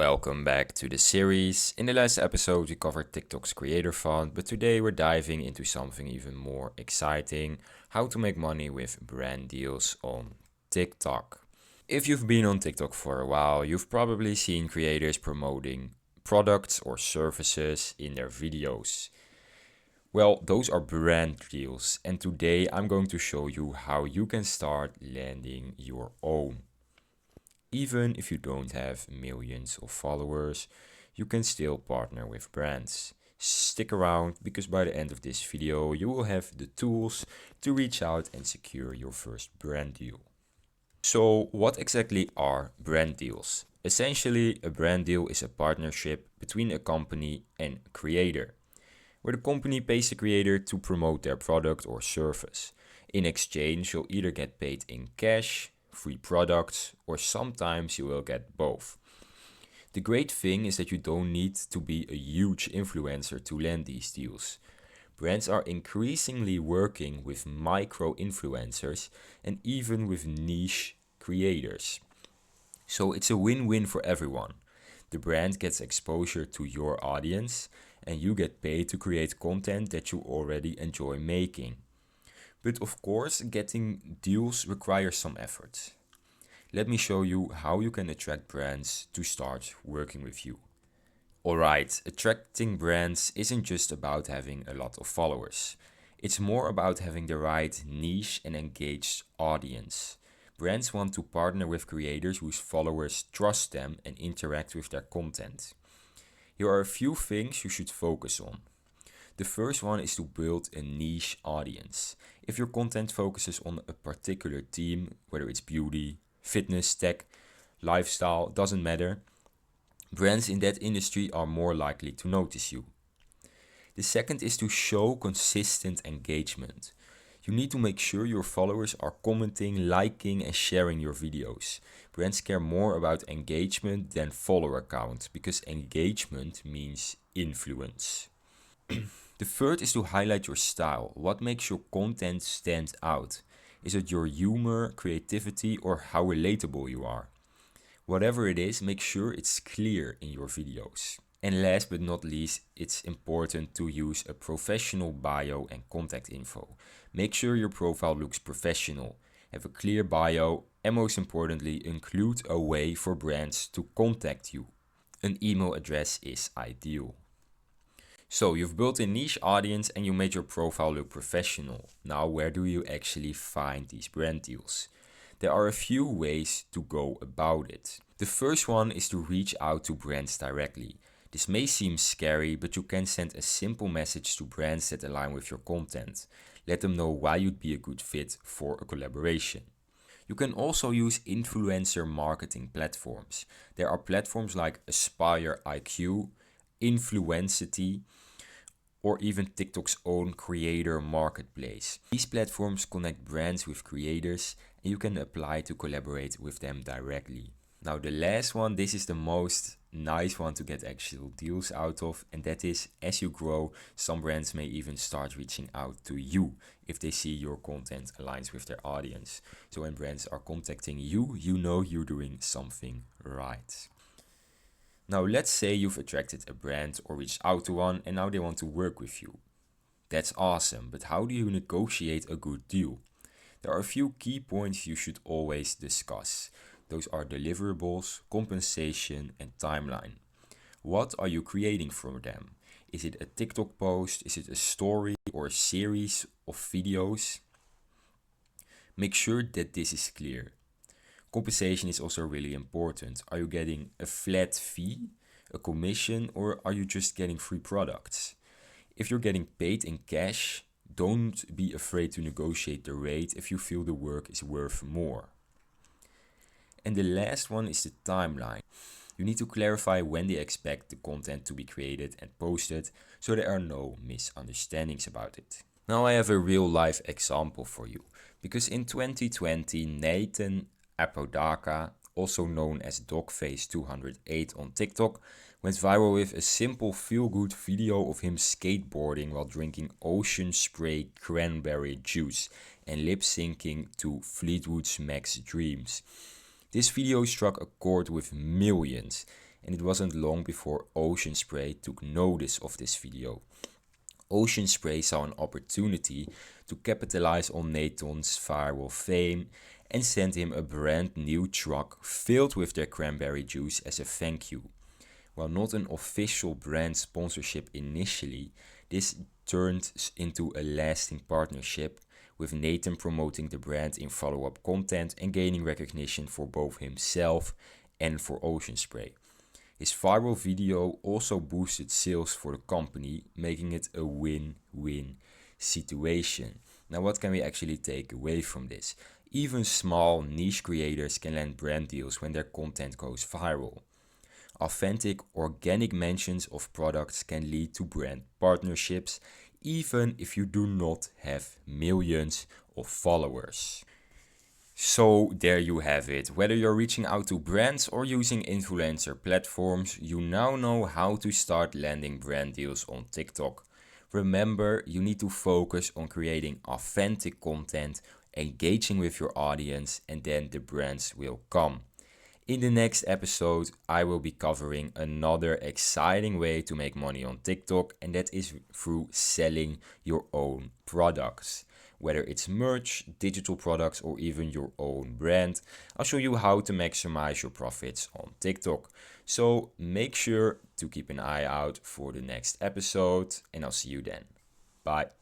Welcome back to the series. In the last episode, we covered TikTok's creator fund, but today we're diving into something even more exciting: how to make money with brand deals on TikTok. If you've been on TikTok for a while, you've probably seen creators promoting products or services in their videos. Well, those are brand deals, and today I'm going to show you how you can start landing your own. Even if you don't have millions of followers, you can still partner with brands. Stick around because by the end of this video, you will have the tools to reach out and secure your first brand deal. So, what exactly are brand deals? Essentially, a brand deal is a partnership between a company and a creator, where the company pays the creator to promote their product or service. In exchange, you'll either get paid in cash, free products, or sometimes you will get both. The great thing is that you don't need to be a huge influencer to land these deals. Brands are increasingly working with micro influencers and even with niche creators. So it's a win-win for everyone. The brand gets exposure to your audience, and you get paid to create content that you already enjoy making. But of course, getting deals requires some effort. Let me show you how you can attract brands to start working with you. Alright, attracting brands isn't just about having a lot of followers. It's more about having the right niche and engaged audience. Brands want to partner with creators whose followers trust them and interact with their content. Here are a few things you should focus on. The first one is to build a niche audience. If your content focuses on a particular theme, whether it's beauty, fitness, tech, lifestyle, doesn't matter, brands in that industry are more likely to notice you. The second is to show consistent engagement. You need to make sure your followers are commenting, liking, and sharing your videos. Brands care more about engagement than follower count because engagement means influence. The third is to highlight your style. What makes your content stand out? Is it your humor, creativity, or how relatable you are? Whatever it is, make sure it's clear in your videos. And last but not least, it's important to use a professional bio and contact info. Make sure your profile looks professional. Have a clear bio, and most importantly, include a way for brands to contact you. An email address is ideal. So you've built a niche audience and you made your profile look professional. Now where do you actually find these brand deals? There are a few ways to go about it. The first one is to reach out to brands directly. This may seem scary, but you can send a simple message to brands that align with your content. Let them know why you'd be a good fit for a collaboration. You can also use influencer marketing platforms. There are platforms like Aspire IQ, Influencity, or even TikTok's own creator marketplace. These platforms connect brands with creators and you can apply to collaborate with them directly. Now the last one, this is the most nice one to get actual deals out of, and that is, as you grow, some brands may even start reaching out to you if they see your content aligns with their audience. So when brands are contacting you, you know you're doing something right. Now let's say you've attracted a brand or reached out to one and now they want to work with you. That's awesome, but how do you negotiate a good deal? There are a few key points you should always discuss. Those are deliverables, compensation, and timeline. What are you creating for them? Is it a TikTok post? Is it a story or a series of videos? Make sure that this is clear. Compensation is also really important. Are you getting a flat fee, a commission, or are you just getting free products? If you're getting paid in cash, don't be afraid to negotiate the rate if you feel the work is worth more. And the last one is the timeline. You need to clarify when they expect the content to be created and posted so there are no misunderstandings about it. Now I have a real life example for you, because in 2020 Nathan Apodaca, also known as Dogface208 on TikTok, went viral with a simple feel-good video of him skateboarding while drinking ocean spray cranberry juice and lip-syncing to Fleetwood Mac's Dreams. This video struck a chord with millions, and it wasn't long before Ocean Spray took notice of this video. Ocean Spray saw an opportunity to capitalize on Nathan's viral fame and sent him a brand new truck filled with their cranberry juice as a thank you. While not an official brand sponsorship initially, this turned into a lasting partnership, with Nathan promoting the brand in follow-up content and gaining recognition for both himself and for Ocean Spray. His viral video also boosted sales for the company, making it a win-win situation. Now, what can we actually take away from this? Even small niche creators can land brand deals when their content goes viral. Authentic, organic mentions of products can lead to brand partnerships, even if you do not have millions of followers. So there you have it. Whether you're reaching out to brands or using influencer platforms, you now know how to start landing brand deals on TikTok. Remember, you need to focus on creating authentic content, engaging with your audience, and then the brands will come. In the next episode, I will be covering another exciting way to make money on TikTok, and that is through selling your own products. Whether it's merch, digital products, or even your own brand, I'll show you how to maximize your profits on TikTok. So make sure to keep an eye out for the next episode, and I'll see you then. Bye.